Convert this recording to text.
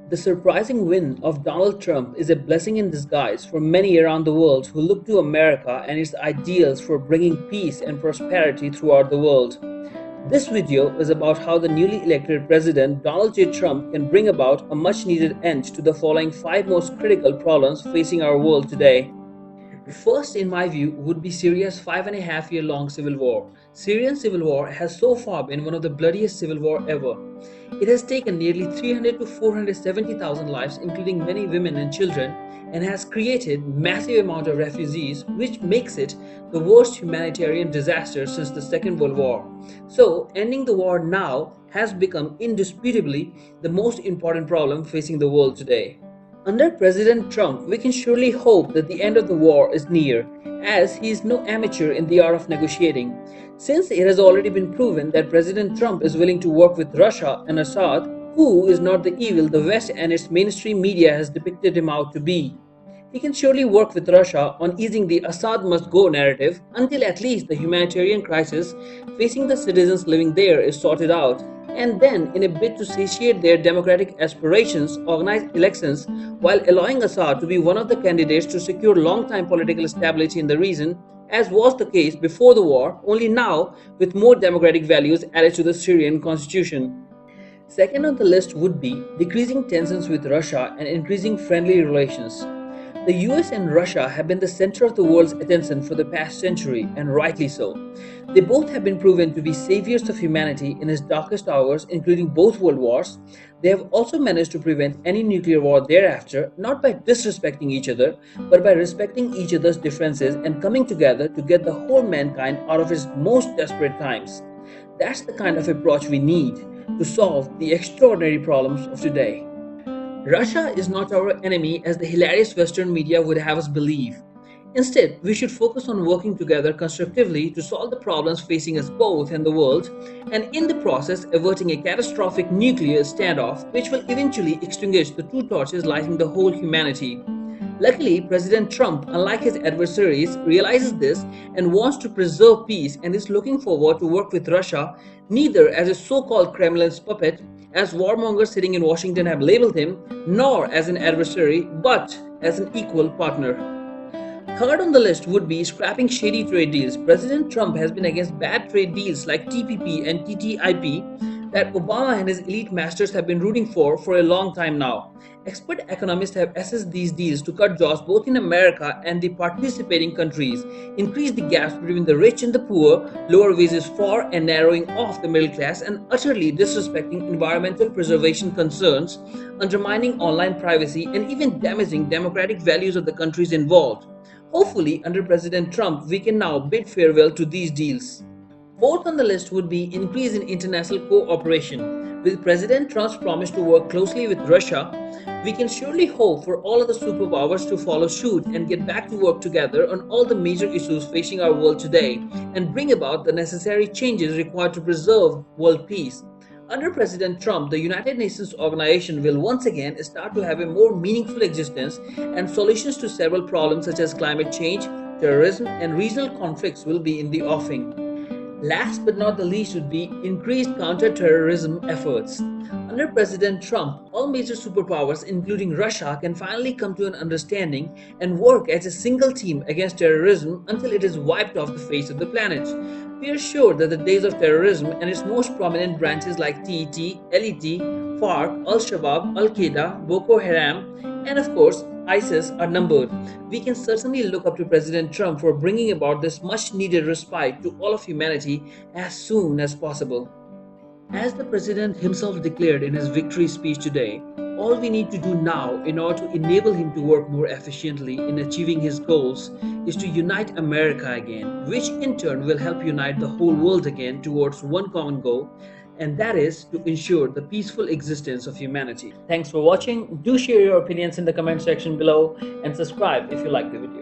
The surprising win of Donald Trump is a blessing in disguise for many around the world who look to America and its ideals for bringing peace and prosperity throughout the world. This video is about how the newly elected President Donald J. Trump can bring about a much needed end to the following five most critical problems facing our world today. First, in my view, would be Syria's 5.5 year long civil war. Syrian civil war has so far been one of the bloodiest civil war ever. It has taken nearly 300 to 470,000 lives, including many women and children, and has created massive amount of refugees, which makes it the worst humanitarian disaster since the Second World War. So, ending the war now has become indisputably the most important problem facing the world today. Under President Trump, we can surely hope that the end of the war is near, as he is no amateur in the art of negotiating. Since it has already been proven that President Trump is willing to work with Russia and Assad, who is not the evil the West and its mainstream media has depicted him out to be. He can surely work with Russia on easing the Assad must go narrative until at least the humanitarian crisis facing the citizens living there is sorted out, and then, in a bid to satiate their democratic aspirations, organize elections while allowing Assad to be one of the candidates to secure long-time political stability in the region, as was the case before the war, only now with more democratic values added to the Syrian constitution. Second on the list would be decreasing tensions with Russia and increasing friendly relations. The US and Russia have been the center of the world's attention for the past century, and rightly so. They both have been proven to be saviors of humanity in its darkest hours, including both world wars. They have also managed to prevent any nuclear war thereafter, not by disrespecting each other, but by respecting each other's differences and coming together to get the whole mankind out of its most desperate times. That's the kind of approach we need to solve the extraordinary problems of today. Russia is not our enemy as the hilarious Western media would have us believe. Instead, we should focus on working together constructively to solve the problems facing us both and the world, and in the process averting a catastrophic nuclear standoff which will eventually extinguish the two torches lighting the whole humanity. Luckily, President Trump, unlike his adversaries, realizes this and wants to preserve peace and is looking forward to work with Russia neither as a so-called Kremlin's puppet, as warmongers sitting in Washington have labeled him, nor as an adversary, but as an equal partner. Third on the list would be scrapping shady trade deals. President Trump has been against bad trade deals like TPP and TTIP that Obama and his elite masters have been rooting for a long time now. Expert economists have assessed these deals to cut jobs both in America and the participating countries, increase the gaps between the rich and the poor, lower wages for and narrowing off the middle class, and utterly disrespecting environmental preservation concerns, undermining online privacy, and even damaging democratic values of the countries involved. Hopefully, under President Trump, we can now bid farewell to these deals. Fourth on the list would be increase in international cooperation. With President Trump's promise to work closely with Russia, we can surely hope for all of the superpowers to follow suit and get back to work together on all the major issues facing our world today and bring about the necessary changes required to preserve world peace. Under President Trump, the United Nations organization will once again start to have a more meaningful existence, and solutions to several problems such as climate change, terrorism, and regional conflicts will be in the offing. Last but not the least would be increased counter-terrorism efforts. Under President Trump, all major superpowers, including Russia, can finally come to an understanding and work as a single team against terrorism until it is wiped off the face of the planet. We are sure that the days of terrorism and its most prominent branches like TET, LET, FARC, Al-Shabaab, Al-Qaeda, Boko Haram, and of course ISIS are numbered. We can certainly look up to President Trump for bringing about this much needed respite to all of humanity as soon as possible. As the President himself declared in his victory speech today, all we need to do now in order to enable him to work more efficiently in achieving his goals is to unite America again, which in turn will help unite the whole world again towards one common goal, and that is to ensure the peaceful existence of humanity. Thanks for watching. Do share your opinions in the comment section below and subscribe if you like the video.